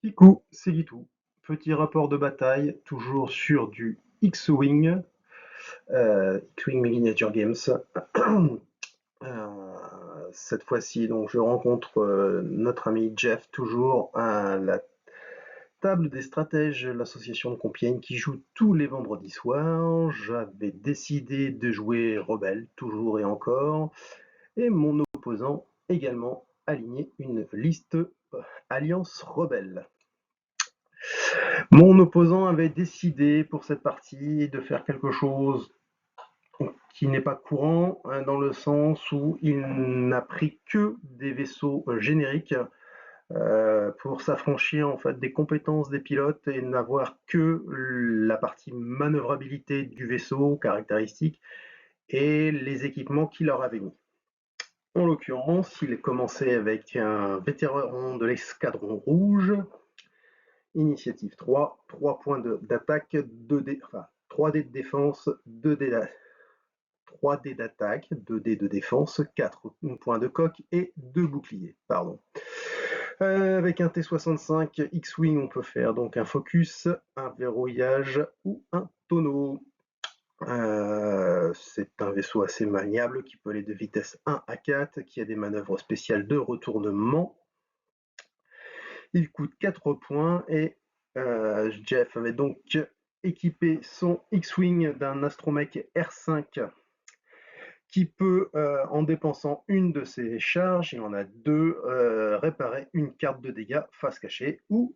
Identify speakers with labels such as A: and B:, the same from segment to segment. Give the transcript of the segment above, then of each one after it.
A: Kikou, c'est Guitou. Petit rapport de bataille, toujours sur du X-Wing, X-Wing Miniature Games. Cette fois-ci, donc, je rencontre notre ami Jeff, toujours à la table des stratèges de l'association de Compiègne, qui joue tous les vendredis soirs. J'avais décidé de jouer Rebelle, toujours et encore, et mon opposant également aligné une liste Alliance Rebelle. Mon opposant avait décidé pour cette partie de faire quelque chose qui n'est pas courant, dans le sens où il n'a pris que des vaisseaux génériques pour s'affranchir en fait des compétences des pilotes et n'avoir que la partie manœuvrabilité du vaisseau, caractéristiques, et les équipements qu'il leur avait mis. En l'occurrence, il commençait avec un vétéran de l'escadron rouge. Initiative 3, 3 points d'attaque, 2D, enfin 3 dés de défense, 3 dés d'attaque, 2 dés de défense, 4 points de coque et 2 boucliers. Pardon. Avec un T65 X-Wing, on peut faire donc un focus, un verrouillage ou un tonneau. C'est un vaisseau assez maniable qui peut aller de vitesse 1 à 4, qui a des manœuvres spéciales de retournement. Il coûte 4 points et Jeff avait donc équipé son X-Wing d'un Astromech R5 qui peut, en dépensant une de ses charges, il en a deux, réparer une carte de dégâts face cachée ou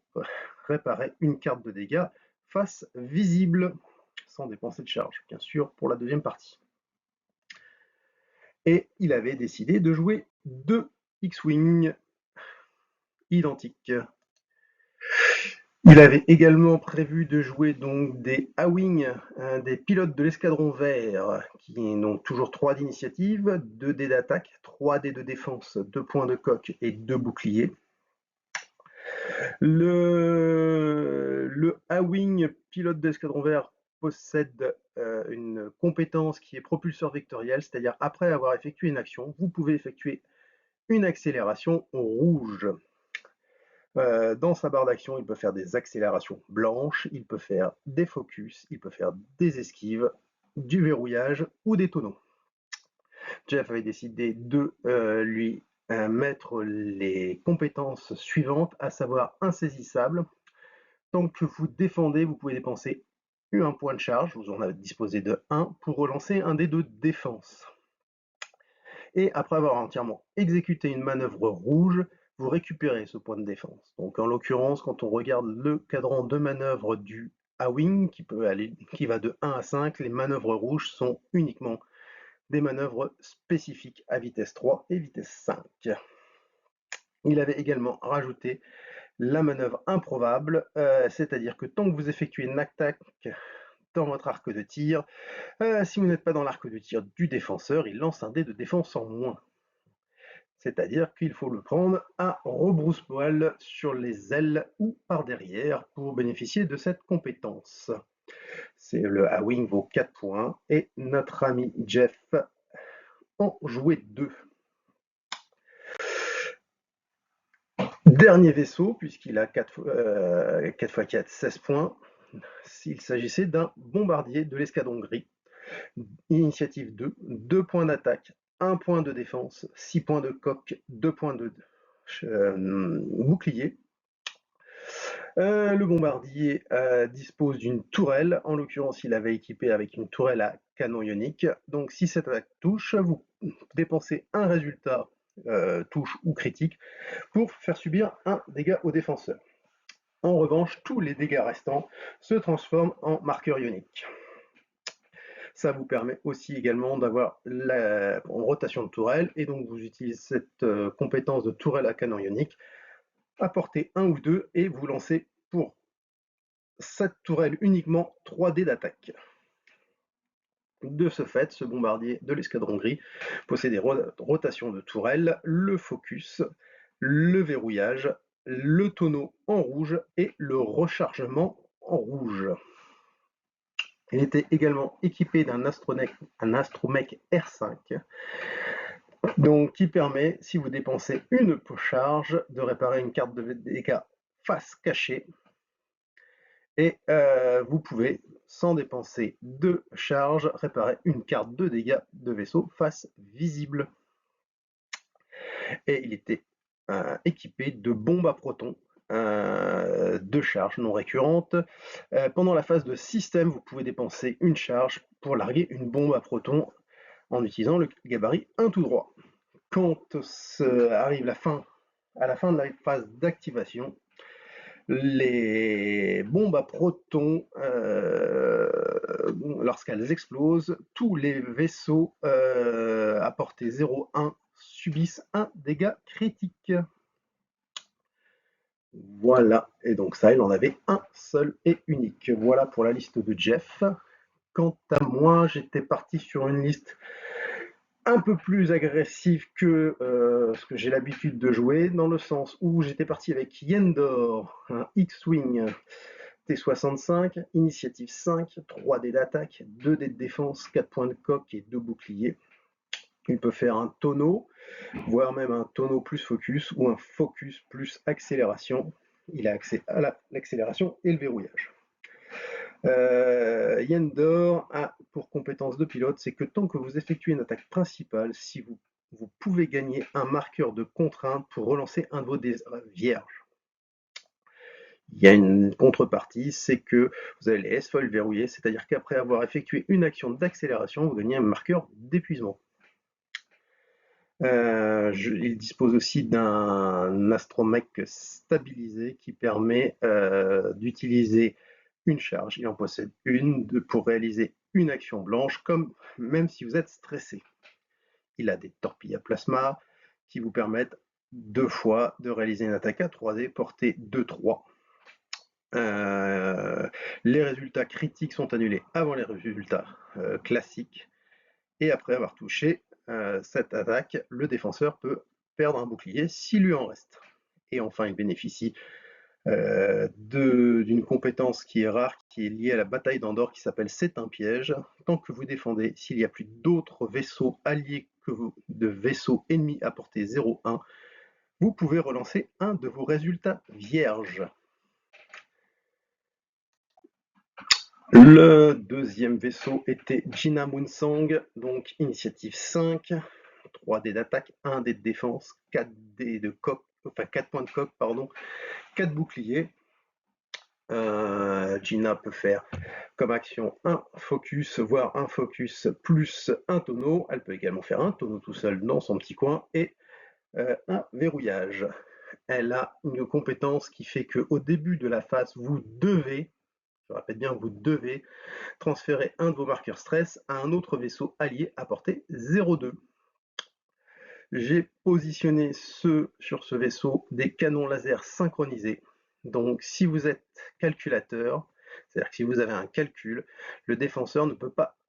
A: réparer une carte de dégâts face visible, sans dépenser de charge, bien sûr, pour la deuxième partie. Et il avait décidé de jouer deux X-Wing identiques. Il avait également prévu de jouer donc des A-Wing, des pilotes de l'escadron vert, qui n'ont toujours 3 d'initiative, 2 dés d'attaque, 3 dés de défense, 2 points de coque et 2 boucliers. Le A-Wing pilote de l'escadron vert possède une compétence qui est propulseur vectoriel, c'est-à-dire après avoir effectué une action, vous pouvez effectuer une accélération rouge. Dans sa barre d'action, il peut faire des accélérations blanches, il peut faire des focus, il peut faire des esquives, du verrouillage ou des tonneaux. Jeff avait décidé de lui mettre les compétences suivantes, à savoir insaisissable. Tant que vous défendez, vous pouvez dépenser un point de charge, vous en avez disposé de 1 pour relancer un dé de défense. Et après avoir entièrement exécuté une manœuvre rouge, vous récupérez ce point de défense. Donc en l'occurrence, quand on regarde le cadran de manœuvre du A-Wing, qui va de 1 à 5, les manœuvres rouges sont uniquement des manœuvres spécifiques à vitesse 3 et vitesse 5. Il avait également rajouté la manœuvre improbable, c'est-à-dire que tant que vous effectuez une attaque dans votre arc de tir, si vous n'êtes pas dans l'arc de tir du défenseur, il lance un dé de défense en moins. C'est-à-dire qu'il faut le prendre à rebrousse-poil sur les ailes ou par derrière pour bénéficier de cette compétence. Le A-Wing vaut 4 points et notre ami Jeff en jouait 2. Dernier vaisseau, puisqu'il a 4 x 4, 16 points, s'il s'agissait d'un bombardier de l'escadron gris. Initiative 2, 2 points d'attaque, 1 point de défense, 6 points de coque, 2 points de bouclier. Le bombardier dispose d'une tourelle, en l'occurrence il avait équipé avec une tourelle à canon ionique, donc si cette attaque touche, vous dépensez un résultat touche ou critique pour faire subir un dégât au défenseur. En revanche, tous les dégâts restants se transforment en marqueur ionique. Ça vous permet aussi également d'avoir la rotation de tourelle, et donc vous utilisez cette compétence de tourelle à canon ionique, apportez 1 ou 2 et vous lancez pour cette tourelle uniquement 3 dés d'attaque. De ce fait, ce bombardier de l'escadron gris possède des rotations de tourelle, le focus, le verrouillage, le tonneau en rouge et le rechargement en rouge. Il était également équipé d'un Astromech R5, donc qui permet, si vous dépensez une charge, de réparer une carte de dégâts face cachée. Et vous pouvez, sans dépenser de charge, réparer une carte de dégâts de vaisseau face visible. Et il était équipé de bombes à protons de charge non récurrente. Pendant la phase de système, vous pouvez dépenser une charge pour larguer une bombe à protons en utilisant le gabarit 1 tout droit. Quand arrive à la fin de la phase d'activation, les bombes à protons, lorsqu'elles explosent, tous les vaisseaux à portée 0,1 subissent un dégât critique. Voilà, et donc ça, il en avait un seul et unique. Voilà pour la liste de Jeff. Quant à moi, j'étais parti sur une liste un peu plus agressif que ce que j'ai l'habitude de jouer, dans le sens où j'étais parti avec Yendor, un X-Wing T65, initiative 5, 3 dés d'attaque, 2 dés de défense, 4 points de coque et 2 boucliers. Il peut faire un tonneau, voire même un tonneau plus focus ou un focus plus accélération. Il a accès à l'accélération et le verrouillage. Yendor a pour compétence de pilote, c'est que tant que vous effectuez une attaque principale, si vous pouvez gagner un marqueur de contrainte pour relancer un de vos dés vierges. Il y a une contrepartie, c'est que vous avez les S-foils verrouillés, c'est-à-dire qu'après avoir effectué une action d'accélération, vous gagnez un marqueur d'épuisement. Il dispose aussi d'un astromech stabilisé qui permet d'utiliser une charge. Il en possède une pour réaliser une action blanche, même si vous êtes stressé. Il a des torpilles à plasma qui vous permettent 2 fois de réaliser une attaque à 3D portée 2-3. Les résultats critiques sont annulés avant les résultats classiques. Et après avoir touché cette attaque, le défenseur peut perdre un bouclier s'il lui en reste. Et enfin, il bénéficie d'une compétence qui est rare, qui est liée à la bataille d'Andorre, qui s'appelle C'est un piège. Tant que vous défendez, s'il n'y a plus d'autres vaisseaux alliés que vous, de vaisseaux ennemis à portée 0,1, vous pouvez relancer un de vos résultats vierges. Le deuxième vaisseau était Jina Moonsang, donc initiative 5, 3 dés d'attaque, 1 dé de défense, 4 dés de coque, enfin 4 points de coque, pardon, 4 boucliers. Gina peut faire comme action un focus, voire un focus plus un tonneau. Elle peut également faire un tonneau tout seul dans son petit coin et un verrouillage. Elle a une compétence qui fait qu'au début de la phase, vous devez, je répète bien, vous devez transférer un de vos marqueurs stress à un autre vaisseau allié à portée 0,2. J'ai positionné sur ce vaisseau des canons laser synchronisés. Donc si vous êtes calculateur, c'est-à-dire que si vous avez un calcul, le défenseur ne peut pas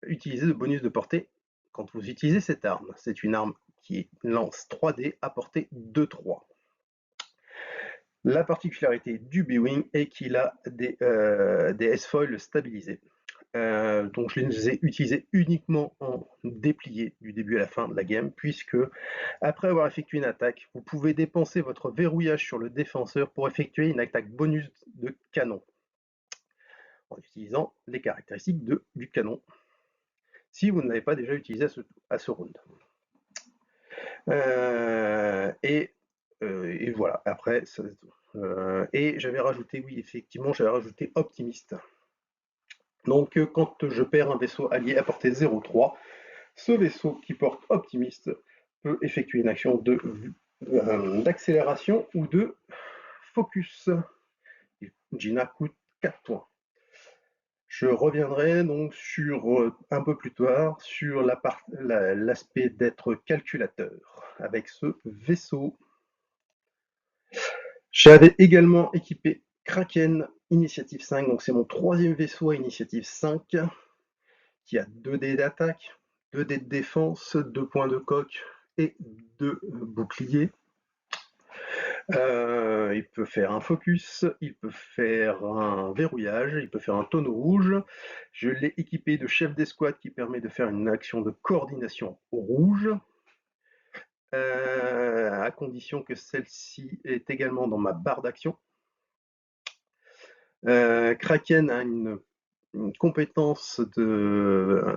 A: utiliser de bonus de portée quand vous utilisez cette arme. C'est une arme qui lance 3D à portée 2-3. La particularité du B-Wing est qu'il a des S-foils stabilisés. Donc je les ai utilisés uniquement en déplié du début à la fin de la game, puisque après avoir effectué une attaque, vous pouvez dépenser votre verrouillage sur le défenseur pour effectuer une attaque bonus de canon, en utilisant les caractéristiques du canon, si vous ne l'avez pas déjà utilisé à ce round. Et voilà, après, et j'avais rajouté, oui, effectivement, j'avais rajouté optimiste. Donc quand je perds un vaisseau allié à portée 0,3, ce vaisseau qui porte optimiste peut effectuer une action d'accélération ou de focus. Gina coûte 4 points. Je reviendrai donc un peu plus tard sur l'aspect d'être calculateur avec ce vaisseau. J'avais également équipé Kraken Initiative 5, donc c'est mon 3e vaisseau à Initiative 5, qui a 2 dés d'attaque, 2 dés de défense, 2 points de coque et 2 boucliers. Il peut faire un focus, il peut faire un verrouillage, il peut faire un tonneau rouge. Je l'ai équipé de chef d'escouade qui permet de faire une action de coordination rouge, à condition que celle-ci est également dans ma barre d'action. Kraken a une compétence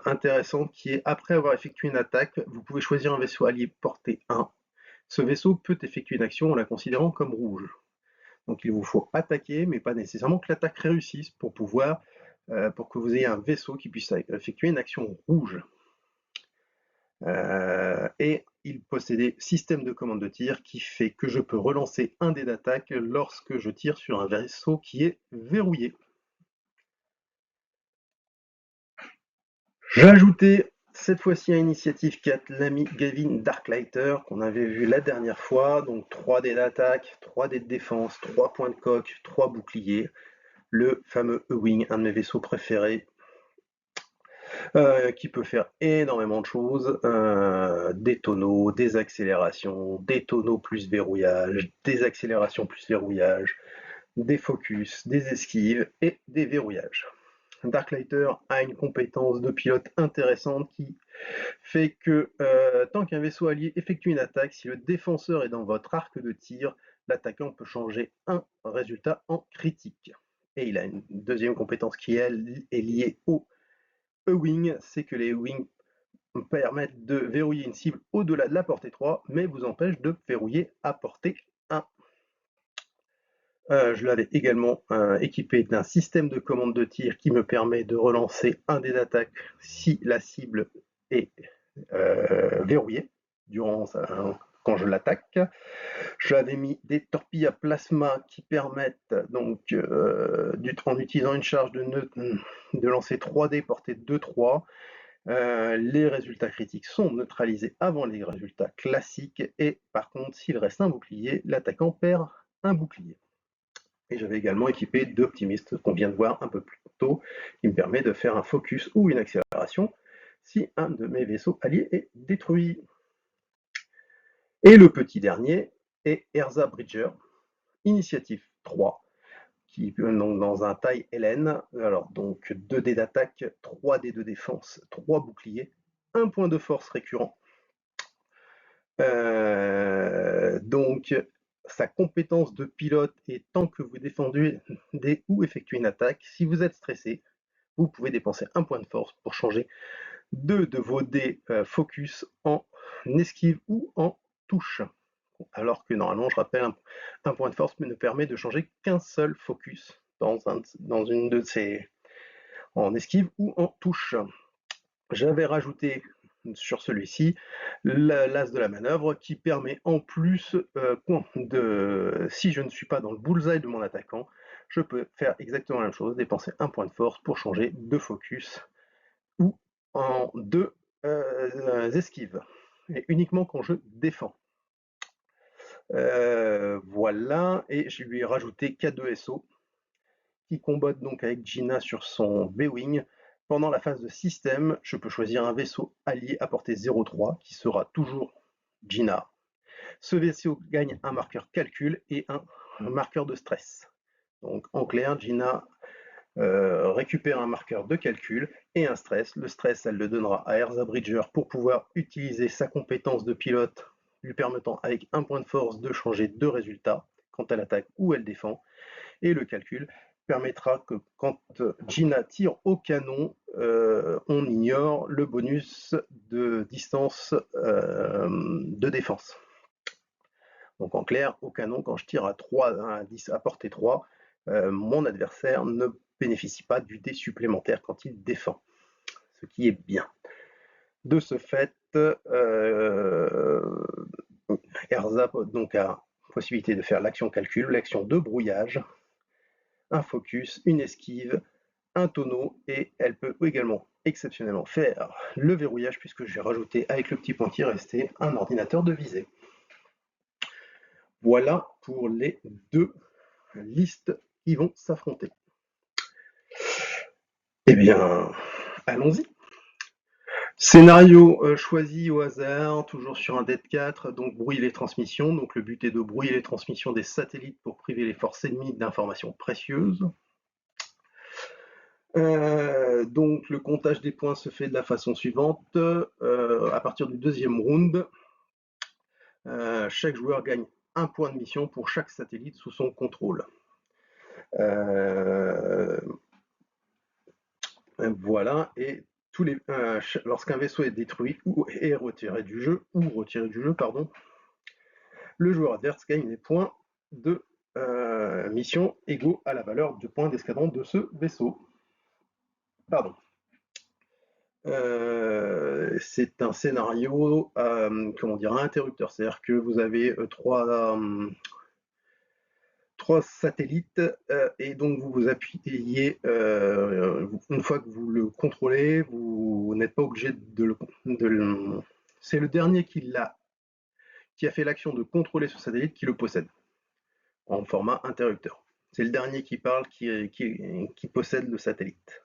A: intéressante qui est après avoir effectué une attaque, vous pouvez choisir un vaisseau allié portée 1. Ce vaisseau peut effectuer une action en la considérant comme rouge. Donc il vous faut attaquer, mais pas nécessairement que l'attaque réussisse pour pour que vous ayez un vaisseau qui puisse effectuer une action rouge. Et il possédait système de commande de tir qui fait que je peux relancer un dé d'attaque lorsque je tire sur un vaisseau qui est verrouillé. J'ai ajouté cette fois-ci à Initiative 4 l'ami Gavin Darklighter qu'on avait vu la dernière fois, donc 3 dés d'attaque, 3 dés de défense, 3 points de coque, 3 boucliers, le fameux E-Wing, un de mes vaisseaux préférés, qui peut faire énormément de choses, des tonneaux, des accélérations, des tonneaux plus verrouillage, des accélérations plus verrouillage, des focus, des esquives et des verrouillages. Darklighter a une compétence de pilote intéressante qui fait que tant qu'un vaisseau allié effectue une attaque, si le défenseur est dans votre arc de tir, l'attaquant peut changer un résultat en critique. Et il a une deuxième compétence qui est liée au E-Wing, c'est que les E-Wing permettent de verrouiller une cible au-delà de la portée 3, mais vous empêchent de verrouiller à portée 1. Je l'avais également équipé d'un système de commande de tir qui me permet de relancer un dé d'attaque si la cible est verrouillée quand je l'attaque. J'avais mis des torpilles à plasma qui permettent donc en utilisant une charge de lancer 3 dés portée 2-3. Les résultats critiques sont neutralisés avant les résultats classiques et par contre s'il reste un bouclier, l'attaquant perd un bouclier. Et j'avais également équipé d'optimistes qu'on vient de voir un peu plus tôt, qui me permet de faire un focus ou une accélération si un de mes vaisseaux alliés est détruit. Et le petit dernier est Erza Bridger, initiative 3, qui donc dans un taille LN, alors donc 2 dés d'attaque, 3 dés de défense, 3 boucliers, 1 point de force récurrent. Donc sa compétence de pilote est tant que vous défendez ou effectuez une attaque, si vous êtes stressé, vous pouvez dépenser 1 point de force pour changer 2 de vos dés focus en esquive ou en touche. Alors que normalement, je rappelle, un point de force ne permet de changer qu'un seul focus dans une de ces en esquive ou en touche. J'avais rajouté sur celui-ci l'as de la manœuvre qui permet en plus si je ne suis pas dans le bullseye de mon attaquant, je peux faire exactement la même chose, dépenser un point de force pour changer de focus ou en 2 esquives, et uniquement quand je défends. Voilà, et je lui ai rajouté K2SO qui combotte donc avec Gina sur son B-Wing. Pendant la phase de système, je peux choisir un vaisseau allié à portée 0,3 qui sera toujours Gina. Ce vaisseau gagne un marqueur calcul et un marqueur de stress. Donc en clair, Gina récupère un marqueur de calcul et un stress. Le stress, elle le donnera à Erza Bridger pour pouvoir utiliser sa compétence de pilote, lui permettant avec un point de force de changer de résultat quand elle attaque ou elle défend. Et le calcul permettra que quand Gina tire au canon, on ignore le bonus de distance de défense. Donc en clair, au canon, quand je tire à 3, à portée 3, mon adversaire ne bénéficie pas du dé supplémentaire quand il défend, ce qui est bien. De ce fait, Erza donc a possibilité de faire l'action calcul, l'action de brouillage, un focus, une esquive, un tonneau, et elle peut également exceptionnellement faire le verrouillage puisque j'ai rajouté avec le petit point qui restait un ordinateur de visée. Voilà pour les 2 listes qui vont s'affronter. Eh bien, allons-y. Scénario choisi au hasard, toujours sur un dé de 4, donc brouiller les transmissions. Donc le but est de brouiller les transmissions des satellites pour priver les forces ennemies d'informations précieuses. Donc le comptage des points se fait de la façon suivante. À partir du 2e round, chaque joueur gagne un point de mission pour chaque satellite sous son contrôle. Euh, voilà, et lorsqu'un vaisseau est détruit ou est retiré du jeu, pardon, le joueur adverse gagne des points de mission égaux à la valeur de points d'escadron de ce vaisseau. Pardon. C'est un scénario, comment dire, à interrupteur. C'est-à-dire que vous avez trois satellites et donc vous vous appuyez, une fois que vous le contrôlez, vous n'êtes pas obligé de le. C'est le dernier qui a fait l'action de contrôler ce satellite qui le possède en format interrupteur. C'est le dernier qui parle qui possède le satellite.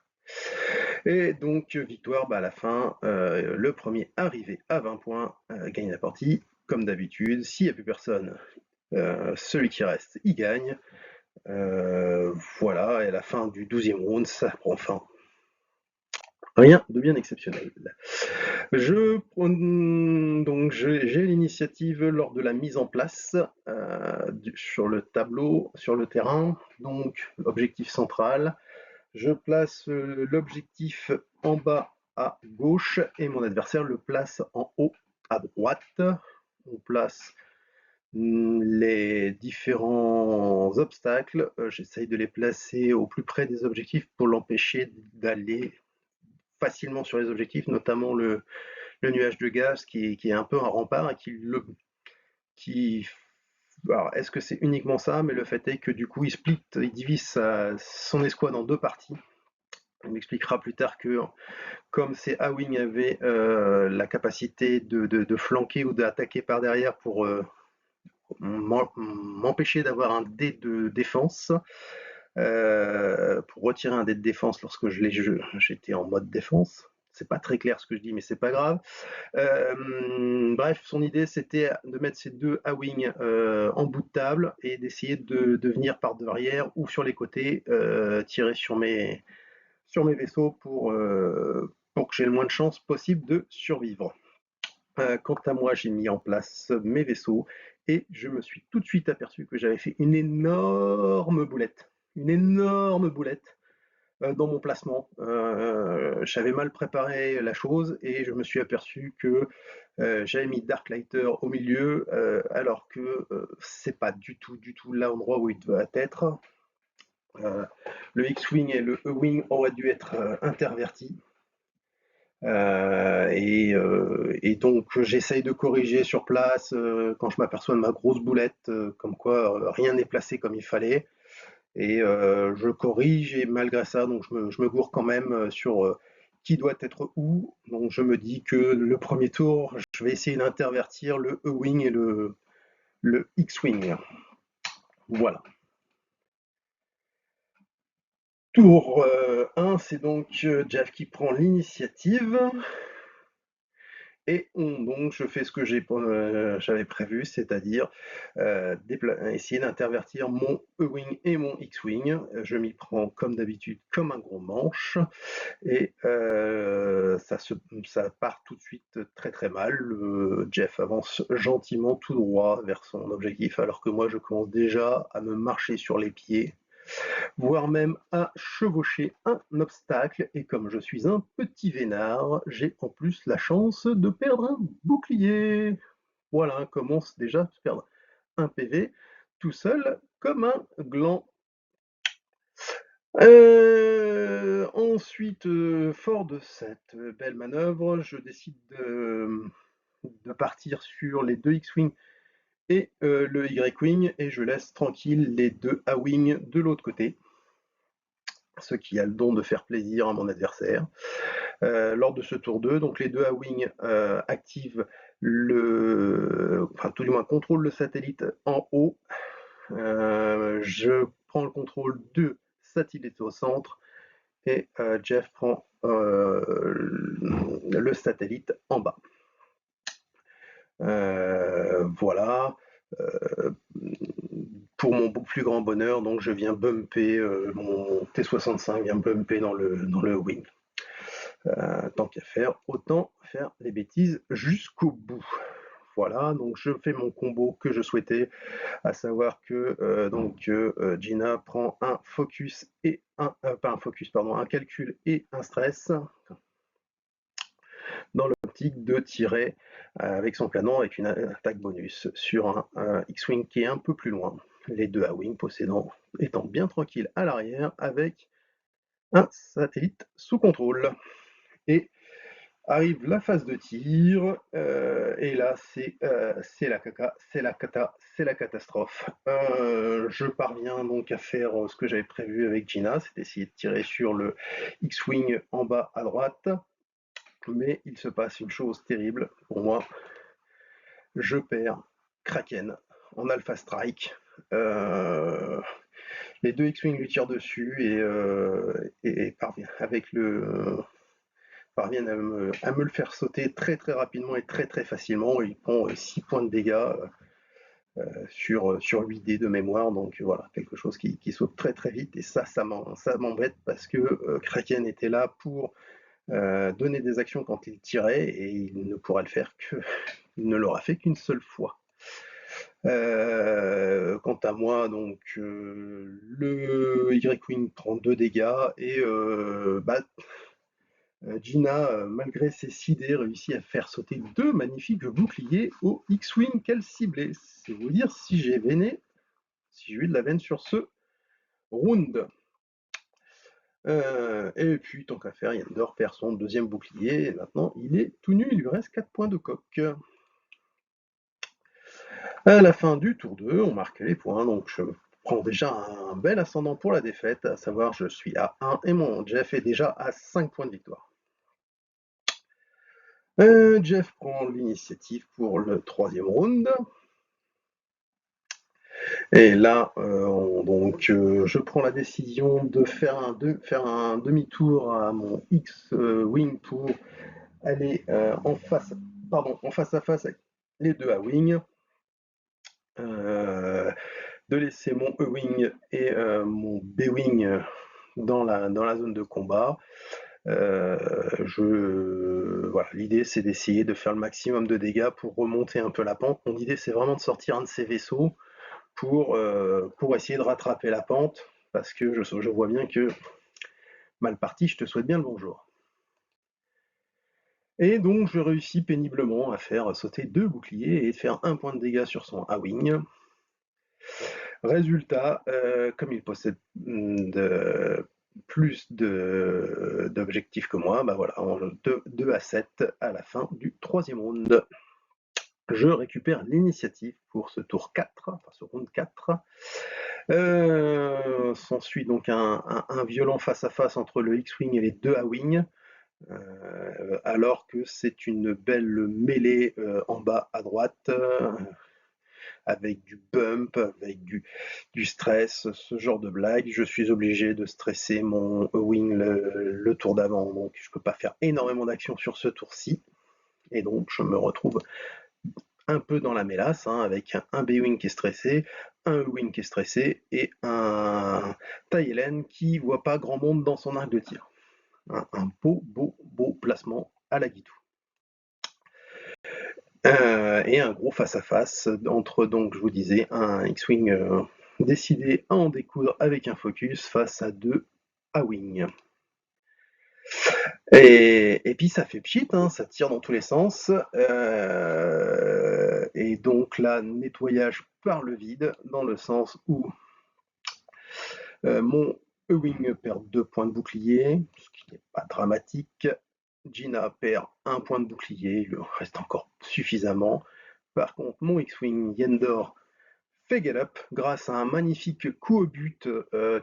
A: Et donc, victoire, à la fin, le premier arrivé à 20 points gagne la partie, comme d'habitude. S'il n'y a plus personne, celui qui reste, il gagne. Voilà, et à la fin du 12e round, ça prend fin. Rien de bien exceptionnel. J'ai l'initiative lors de la mise en place sur le tableau, sur le terrain. Donc, objectif central. Je place l'objectif en bas à gauche et mon adversaire le place en haut à droite. On place les différents obstacles. J'essaye de les placer au plus près des objectifs pour l'empêcher d'aller facilement sur les objectifs, notamment le nuage de gaz qui est un peu un rempart et qui alors, est-ce que c'est uniquement ça? Mais le fait est que du coup, il divise son escouade en deux parties. On m'expliquera plus tard que, comme ces A-Wing avaient la capacité de flanquer ou d'attaquer par derrière pour m'empêcher d'avoir un dé de défense, pour retirer un dé de défense lorsque j'étais en mode défense. C'est pas très clair ce que je dis, mais c'est pas grave. Bref, son idée c'était de mettre ces deux A-Wing en bout de table et d'essayer de venir par derrière ou sur les côtés tirer sur mes vaisseaux pour que j'ai le moins de chances possible de survivre. Quant à moi, j'ai mis en place mes vaisseaux et je me suis tout de suite aperçu que j'avais fait une énorme boulette. Une énorme boulette dans mon placement. J'avais mal préparé la chose et je me suis aperçu que j'avais mis Darklighter au milieu alors que c'est pas du tout l'endroit où il devait être. Le X-Wing et le E-Wing auraient dû être intervertis. Et donc j'essaye de corriger sur place quand je m'aperçois de ma grosse boulette, comme quoi rien n'est placé comme il fallait. Et je corrige et malgré ça, donc je me gourre quand même sur qui doit être où. Donc je me dis que le premier tour, je vais essayer d'intervertir le E-Wing et le X-Wing. Voilà. Tour 1, c'est donc Jeff qui prend l'initiative. Et donc je fais ce que j'avais prévu, c'est-à-dire essayer d'intervertir mon E-Wing et mon X-Wing. Je m'y prends comme d'habitude comme un gros manche et ça part tout de suite très très mal. Jeff avance gentiment tout droit vers son objectif alors que moi je commence déjà à me marcher sur les pieds, voire même à chevaucher un obstacle, et comme je suis un petit vénard, j'ai en plus la chance de perdre un bouclier. Voilà, commence déjà à perdre un PV tout seul comme un gland. Ensuite, fort de cette belle manœuvre, je décide de partir sur les deux X-Wing et le Y-Wing, et je laisse tranquille les deux A-Wing de l'autre côté, ce qui a le don de faire plaisir à mon adversaire. Lors de ce tour 2, donc les deux A-Wing activent tout du moins contrôlent le satellite en haut. Je prends le contrôle de satellite au centre et Jeff prend le satellite en bas. Voilà. Pour mon plus grand bonheur, donc je viens bumper, mon T-65 vient bumper dans le wing. Tant qu'à faire, autant faire les bêtises jusqu'au bout. Voilà, donc je fais mon combo que je souhaitais, à savoir que Gina prend un focus et pas un focus, pardon, un calcul et un stress dans l'optique de tirer avec son canon avec une attaque bonus sur un X-Wing qui est un peu plus loin. Les deux A-Wing possédant étant bien tranquilles à l'arrière avec un satellite sous contrôle. Et arrive la phase de tir, et là c'est la caca, c'est la cata, c'est la catastrophe. Je parviens donc à faire ce que j'avais prévu avec Gina, c'est d'essayer de tirer sur le X-Wing en bas à droite, mais il se passe une chose terrible pour moi. Je perds Kraken en Alpha Strike. Les deux X-Wing lui tirent dessus et parviennent à me le faire sauter très très rapidement et très très facilement. Il prend 6 points de dégâts sur 8 dés de mémoire, donc voilà, quelque chose qui saute très très vite, et ça m'embête parce que Kraken était là pour donner des actions quand il tirait, et il ne pourra le faire que, il ne l'aura fait qu'une seule fois. Quant à moi, donc le Y-Wing prend 2 dégâts et Gina, malgré ses 6 dés, réussit à faire sauter 2 magnifiques boucliers au X-Wing qu'elle ciblait. C'est vous dire si j'ai eu de la veine sur ce round. Et puis, tant qu'à faire, Yendor perd son deuxième bouclier, et maintenant il est tout nu, il lui reste 4 points de coque. À la fin du tour 2, on marque les points, donc je prends déjà un bel ascendant pour la défaite, à savoir je suis à 1 et mon Jeff est déjà à 5 points de victoire. Jeff prend l'initiative pour le troisième round. Et là, je prends la décision de faire un demi-tour à mon X-Wing pour aller en face à face avec les deux A-Wing. De laisser mon E-Wing et mon B-Wing dans la zone de combat. Voilà, l'idée c'est d'essayer de faire le maximum de dégâts pour remonter un peu la pente. Mon idée c'est vraiment de sortir un de ces vaisseaux pour essayer de rattraper la pente, parce que je vois bien que mal parti, je te souhaite bien le bonjour. Et donc je réussis péniblement à faire sauter 2 boucliers et faire 1 point de dégâts sur son A-Wing. Résultat, comme il possède plus d'objectifs que moi, bah voilà, 2 à 7 à la fin du troisième round. Je récupère l'initiative pour ce tour 4, enfin ce round 4. S'ensuit donc un violent face-à-face entre le X-Wing et les deux A-Wing, alors que c'est une belle mêlée en bas à droite, avec du bump, avec du stress, ce genre de blague. Je suis obligé de stresser mon wing le tour d'avant, donc je peux pas faire énormément d'actions sur ce tour-ci, et donc je me retrouve un peu dans la mélasse, hein, avec un B-Wing qui est stressé, un E-Wing qui est stressé, et un Tyelen qui voit pas grand monde dans son arc de tir. Un beau placement à la Guitou. Et un gros face-à-face entre, donc je vous disais, un X-Wing décidé à en découdre avec un focus face à 2 A-Wing. Et puis ça fait pchit, hein, ça tire dans tous les sens. Et donc là, nettoyage par le vide, dans le sens où mon E-Wing perd 2 points de bouclier, ce qui n'est pas dramatique. Gina perd 1 point de bouclier, il lui reste encore suffisamment. Par contre, mon X-Wing Yendor fait get up grâce à un magnifique coup au but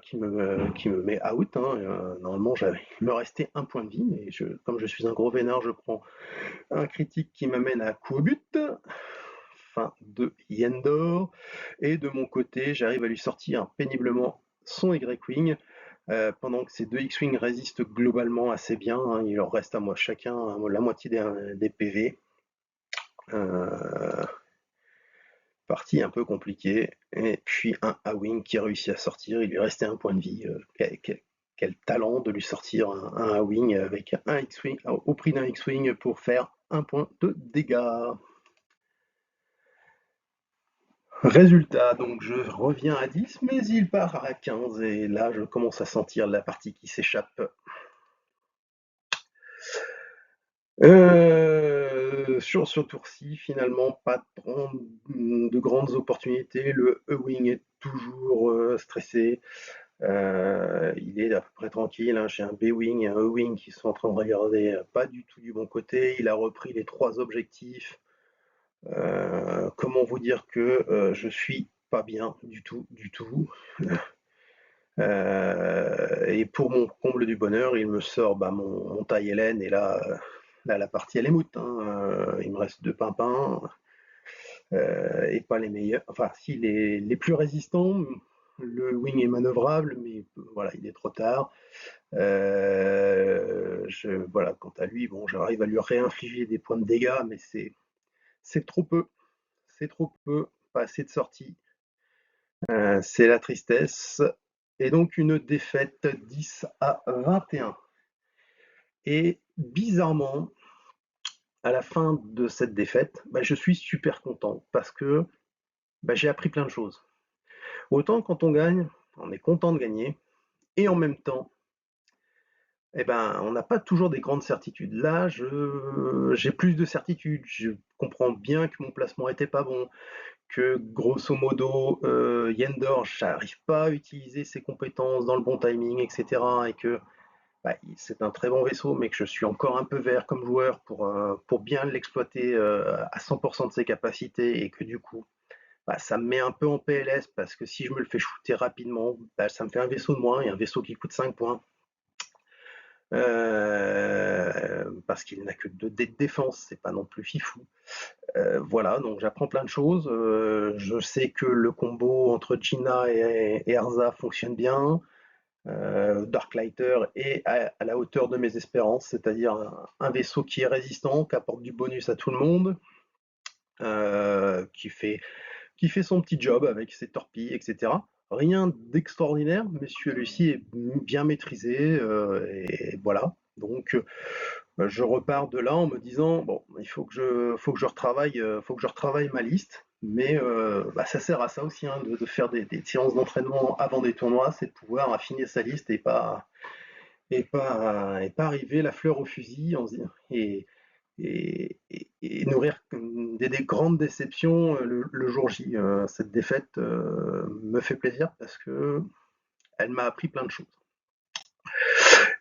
A: qui me met out. Hein. Normalement, il me restait 1 point de vie, mais comme je suis un gros vénard, je prends un critique qui m'amène à coup au but. Fin de Yendor. Et de mon côté, j'arrive à lui sortir péniblement son Y-Wing. Pendant que ces deux X-Wing résistent globalement assez bien, hein, il leur reste à moi chacun la moitié des PV. Partie un peu compliquée, et puis un A-Wing qui a réussi à sortir, il lui restait 1 point de vie. Quel talent de lui sortir un A-Wing avec un X-Wing, au prix d'un X-Wing pour faire 1 point de dégâts. Résultat, donc je reviens à 10, mais il part à 15, et là je commence à sentir la partie qui s'échappe. Sur ce tour-ci, finalement, pas de grandes opportunités. Le Ewing est toujours stressé. Il est à peu près tranquille, hein. J'ai un B-Wing et un E-Wing qui sont en train de regarder pas du tout du bon côté. Il a repris les trois objectifs. Comment vous dire que je suis pas bien du tout, du tout. Et pour mon comble du bonheur, il me sort bah, mon taille Hélène, et là la partie elle est moute, hein. Il me reste deux pimpins, et pas les meilleurs, enfin si les plus résistants. Le wing est manœuvrable, mais voilà, il est trop tard. Voilà, quant à lui, bon, j'arrive à lui réinfliger des points de dégâts, mais c'est trop peu, c'est trop peu, pas assez de sorties. C'est la tristesse. Et donc une défaite 10-21. Et bizarrement, à la fin de cette défaite, bah, je suis super content parce que bah, j'ai appris plein de choses. Autant quand on gagne, on est content de gagner, et en même temps, eh ben, on n'a pas toujours des grandes certitudes. Là, j'ai plus de certitudes. Je comprends bien que mon placement était pas bon, que grosso modo, Yendor, j'arrive pas à utiliser ses compétences dans le bon timing, etc. Et que bah, c'est un très bon vaisseau, mais que je suis encore un peu vert comme joueur pour bien l'exploiter à 100% de ses capacités, et que du coup, bah, ça me met un peu en PLS parce que si je me le fais shooter rapidement, bah, ça me fait un vaisseau de moins, et un vaisseau qui coûte 5 points. Parce qu'il n'a que 2 dés de défense, c'est pas non plus fifou. Voilà, donc j'apprends plein de choses. Je sais que le combo entre Gina et Erza fonctionne bien. Darklighter est à la hauteur de mes espérances, c'est-à-dire un vaisseau qui est résistant, qui apporte du bonus à tout le monde, qui fait son petit job avec ses torpilles, etc. Rien d'extraordinaire, mais celui-ci est bien maîtrisé, et voilà. Donc, je repars de là en me disant bon, il faut que je retravaille ma liste. Mais bah, ça sert à ça aussi, hein, de faire des séances d'entraînement avant des tournois, c'est de pouvoir affiner sa liste et pas arriver la fleur au fusil et nourrir des grandes déceptions le jour J. Cette défaite me fait plaisir parce que elle m'a appris plein de choses.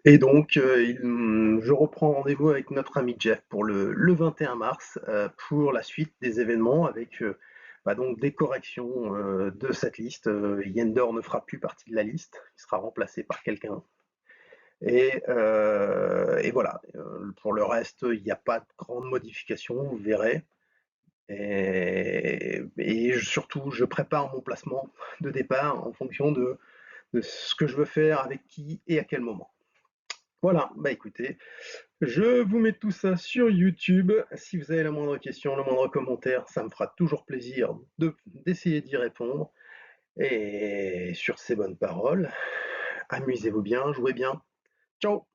A: Et donc, je reprends rendez-vous avec notre ami Jeff pour le 21 mars pour la suite des événements avec bah, donc des corrections de cette liste. Yendor ne fera plus partie de la liste, il sera remplacé par quelqu'un. Et voilà, pour le reste, il n'y a pas de grandes modifications, vous verrez. Et surtout, je prépare mon placement de départ en fonction de ce que je veux faire, avec qui et à quel moment. Voilà, bah écoutez, je vous mets tout ça sur YouTube. Si vous avez la moindre question, le moindre commentaire, ça me fera toujours plaisir d'essayer d'y répondre. Et sur ces bonnes paroles, amusez-vous bien, jouez bien. Ciao!